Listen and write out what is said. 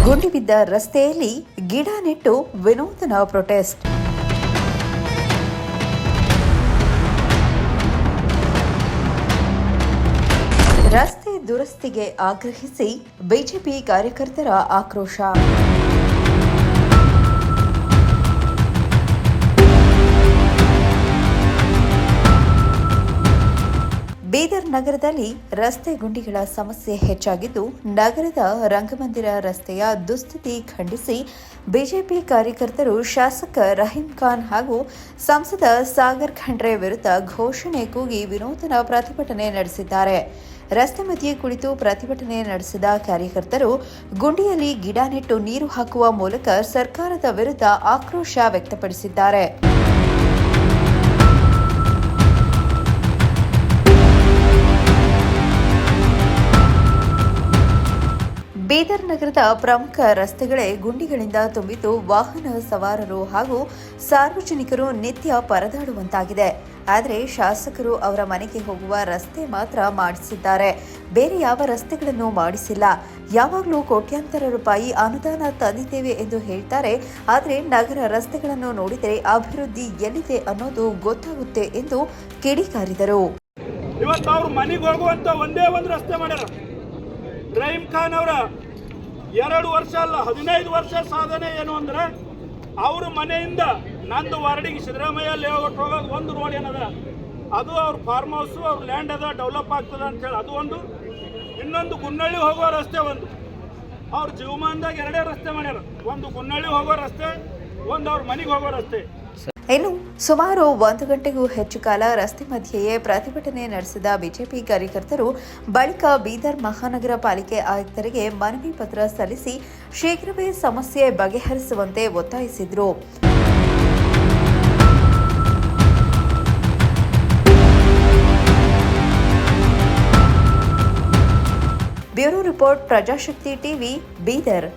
ಗುಂಡಿ ಬಿದ್ದ ರಸ್ತೆಯಲ್ಲಿ ಗಿಡ ನೆಟ್ಟು ವಿನೂತನ ಪ್ರೊಟೆಸ್ಟ್. ರಸ್ತೆ ದುರಸ್ತಿಗೆ ಆಗ್ರಹಿಸಿ ಬಿಜೆಪಿ ಕಾರ್ಯಕರ್ತರ ಆಕ್ರೋಶ. ಬೀದರ್ ನಗರದಲ್ಲಿ ರಸ್ತೆ ಗುಂಡಿಗಳ ಸಮಸ್ಯೆ ಹೆಚ್ಚಾಗಿದ್ದು, ನಗರದ ರಂಗಮಂದಿರ ರಸ್ತೆಯ ದುಸ್ಥಿತಿ ಖಂಡಿಸಿ ಬಿಜೆಪಿ ಕಾರ್ಯಕರ್ತರು ಶಾಸಕ ರಹೀಂ ಖಾನ್ ಹಾಗೂ ಸಂಸದ ಸಾಗರ್ ಖಂಡ್ರೆ ವಿರುದ್ಧ ಘೋಷಣೆ ಕೂಗಿ ವಿನೂತನ ಪ್ರತಿಭಟನೆ ನಡೆಸಿದ್ದಾರೆ. ರಸ್ತೆ ಮಧ್ಯೆ ಕುಳಿತು ಪ್ರತಿಭಟನೆ ನಡೆಸಿದ ಕಾರ್ಯಕರ್ತರು ಗುಂಡಿಯಲ್ಲಿ ಗಿಡ ನೆಟ್ಟು ನೀರು ಹಾಕುವ ಮೂಲಕ ಸರ್ಕಾರದ ವಿರುದ್ಧ ಆಕ್ರೋಶ ವ್ಯಕ್ತಪಡಿಸಿದ್ದಾರೆ. ಬೀದರ್ ನಗರದ ಪ್ರಮುಖ ರಸ್ತೆಗಳೇ ಗುಂಡಿಗಳಿಂದ ತುಂಬಿದ್ದು, ವಾಹನ ಸವಾರರು ಹಾಗೂ ಸಾರ್ವಜನಿಕರು ನಿತ್ಯ ಪರದಾಡುವಂತಾಗಿದೆ. ಆದರೆ ಶಾಸಕರು ಅವರ ಮನೆಗೆ ಹೋಗುವ ರಸ್ತೆ ಮಾತ್ರ ಮಾಡಿಸಿದ್ದಾರೆ, ಬೇರೆ ಯಾವ ರಸ್ತೆಗಳನ್ನು ಮಾಡಿಸಿಲ್ಲ. ಯಾವಾಗಲೂ ಕೋಟ್ಯಾಂತರ ರೂಪಾಯಿ ಅನುದಾನ ತಂದಿದ್ದೇವೆ ಎಂದು ಹೇಳ್ತಾರೆ, ಆದರೆ ನಗರ ರಸ್ತೆಗಳನ್ನು ನೋಡಿದರೆ ಅಭಿವೃದ್ಧಿ ಎಲ್ಲಿದೆ ಅನ್ನೋದು ಗೊತ್ತಾಗುತ್ತೆ ಎಂದು ಕಿಡಿಕಾರಿದರು. ಇವತ್ತು ಅವ್ರ ಮನೆಗೆ ಹೋಗುವಂತ ಒಂದೇ ಒಂದು ರಸ್ತೆ ಮಾಡ್ಯಾರ. ರಹೀಂ ಖಾನ್ ಅವರ 2 ವರ್ಷ ಅಲ್ಲ 15 ವರ್ಷ ಸಾಧನೆ ಏನು ಅಂದ್ರೆ, ಅವ್ರ ಮನೆಯಿಂದ ನಂದು ವಾರ್ಡಿಗೆ ಸಿದ್ದರಾಮಯ್ಯ ಲೇಔಟ್ ಹೋಗೋದು ಒಂದು ರೋಡ್ ಏನದ, ಅದು ಅವ್ರ ಫಾರ್ಮ್ ಹೌಸ್ ಅವ್ರ ಲ್ಯಾಂಡ್ ಅದ ಡೆವಲಪ್ ಆಗ್ತದೆ ಅಂತೇಳಿ ಅದು ಒಂದು. ಇನ್ನೊಂದು ಗುನ್ನಳ್ಳಿ ಹೋಗೋ ರಸ್ತೆ ಒಂದು. ಅವ್ರ ಜೀವಮಾನದಾಗ 2 ರಸ್ತೆ ಮಾಡ್ಯಾರ. ಒಂದು ಗುನ್ನಳ್ಳಿ ಹೋಗೋ ರಸ್ತೆ, ಒಂದು ಅವ್ರ ಮನೆಗೆ ಹೋಗೋ ರಸ್ತೆ. ಇನ್ನು ಸುಮಾರು 1 ಗಂಟೆಗೂ ಹೆಚ್ಚು ಕಾಲ ರಸ್ತೆ ಮಧ್ಯೆಯೇ ಪ್ರತಿಭಟನೆ ನಡೆಸಿದ ಬಿಜೆಪಿ ಕಾರ್ಯಕರ್ತರು ಬಳಿಕ ಬೀದರ್ ಮಹಾನಗರ ಪಾಲಿಕೆ ಆಯುಕ್ತರಿಗೆ ಮನವಿ ಪತ್ರ ಸಲ್ಲಿಸಿ ಶೀಘ್ರವೇ ಸಮಸ್ಯೆ ಬಗೆಹರಿಸುವಂತೆ ಒತ್ತಾಯಿಸಿದರು. Bureau report, Prajashakti TV, Bidar.